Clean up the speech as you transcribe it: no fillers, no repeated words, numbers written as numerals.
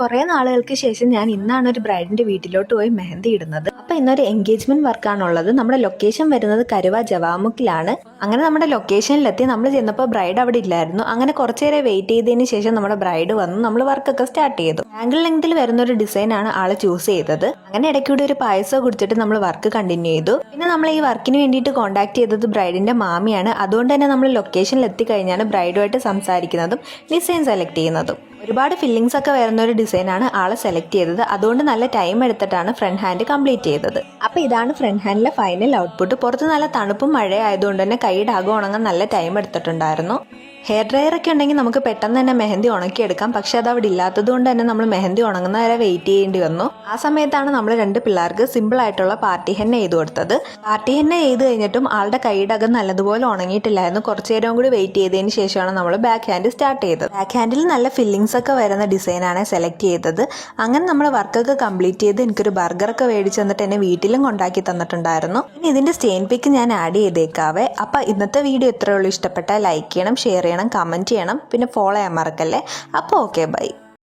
കുറേ നാളുകൾക്ക് ശേഷം ഞാൻ ഇന്നാണ് ഒരു ബ്രൈഡിന്റെ വീട്ടിലോട്ട് പോയി മെഹന്തി ഇടുന്നത്. അപ്പൊ ഇന്നൊരു എൻഗേജ്മെന്റ് വർക്കാണുള്ളത്. നമ്മുടെ ലൊക്കേഷൻ വരുന്നത് കരുവ ജവാമുക്കിലാണ്. അങ്ങനെ നമ്മുടെ ലൊക്കേഷനിലെത്തി നമ്മൾ ചെന്നപ്പോൾ ബ്രൈഡ് അവിടെ ഇല്ലായിരുന്നു. അങ്ങനെ കുറച്ചേരെ വെയിറ്റ് ചെയ്തതിന് ശേഷം നമ്മുടെ ബ്രൈഡ് വന്നു. നമ്മൾ വർക്കൊക്കെ സ്റ്റാർട്ട് ചെയ്തു. ആംഗിൾ ലെങ്തിൽ വരുന്ന ഒരു ഡിസൈൻ ആണ് ആള് ചൂസ് ചെയ്തത്. അങ്ങനെ ഇടയ്ക്കൂടെ ഒരു പായസം കുടിച്ചിട്ട് നമ്മൾ വർക്ക് കണ്ടിന്യൂ ചെയ്തു. പിന്നെ നമ്മൾ ഈ വർക്കിന് വേണ്ടിയിട്ട് കോൺടാക്ട് ചെയ്തത് ബ്രൈഡിന്റെ മാമിയാണ്. അതുകൊണ്ട് തന്നെ നമ്മൾ ലൊക്കേഷനിൽ എത്തിക്കഴിഞ്ഞാണ് ബ്രൈഡുമായിട്ട് സംസാരിക്കുന്നതും ഡിസൈൻ സെലക്ട് ചെയ്യുന്നതും. ഒരുപാട് ഫില്ലിങ്സ് ഒക്കെ വരുന്ന ഒരു ഡിസൈനാണ് ആളെ സെലക്ട് ചെയ്തത്. അതുകൊണ്ട് നല്ല ടൈം എടുത്തിട്ടാണ് ഫ്രണ്ട് ഹാൻഡ് കംപ്ലീറ്റ് ചെയ്തത്. അപ്പോൾ ഇതാണ് ഫ്രണ്ട് ഹാൻഡിലെ ഫൈനൽ ഔട്ട്പുട്ട്. പുറത്ത് നല്ല തണുപ്പും മഴ ആയതുകൊണ്ട് തന്നെ കൈയുടെ അകം ഉണങ്ങാൻ നല്ല ടൈം എടുത്തിട്ടുണ്ടായിരുന്നു. ഹെയർ ഡ്രയർ ഒക്കെ ഉണ്ടെങ്കിൽ നമുക്ക് പെട്ടെന്ന് തന്നെ മെഹന്തി ഉണക്കിയെടുക്കാം. പക്ഷെ അത് അവിടെ ഇല്ലാത്തത് കൊണ്ട് തന്നെ നമ്മൾ മെഹന്തി ഉണങ്ങുന്ന വരെ വെയിറ്റ് ചെയ്യേണ്ടി വന്നു. ആ സമയത്താണ് നമ്മൾ രണ്ട് പിള്ളേർക്ക് സിമ്പിൾ ആയിട്ടുള്ള പാർട്ടി ഹെന്ന ചെയ്ത് കൊടുത്തത്. പാർട്ടി ഹെന്ന ചെയ്ത് കഴിഞ്ഞിട്ടും ആളുടെ കൈയുടെ അകം നല്ലതുപോലെ ഉണങ്ങിയിട്ടില്ലായിരുന്നു. കുറച്ചു നേരം കൂടി വെയിറ്റ് ചെയ്തതിന് ശേഷമാണ് നമ്മൾ ബാക്ക് ഹാൻഡ് സ്റ്റാർട്ട് ചെയ്തത്. ബാക്ക് ഹാൻഡിൽ നല്ല ഫില്ലിങ്സ് ഒക്കെ വരുന്ന ഡിസൈനാണ് സെലക്ട് ചെയ്തത്. അങ്ങനെ നമ്മൾ വർക്കൊക്കെ കംപ്ലീറ്റ് ചെയ്ത് എനിക്കൊരു ബർഗറൊക്കെ മേടിച്ച് തന്നിട്ട് എന്നെ വീട്ടിലും കൊണ്ടാക്കി തന്നിട്ടുണ്ടായിരുന്നു. ഇനി ഇതിന്റെ സ്റ്റെയിൻ പിക്ക് ഞാൻ ആഡ് ചെയ്തേക്കാവേ. അപ്പൊ ഇന്നത്തെ വീഡിയോ ഇത്രയേ ഉള്ളൂ. ഇഷ്ടപ്പെട്ടാൽ ലൈക്ക് ചെയ്യണം, ഷെയർ ചെയ്യണം, കമന്റ് ചെയ്യണം, പിന്നെ ഫോളോ ചെയ്യാൻ മറക്കല്ലേ. അപ്പോൾ ഓക്കെ, ബൈ.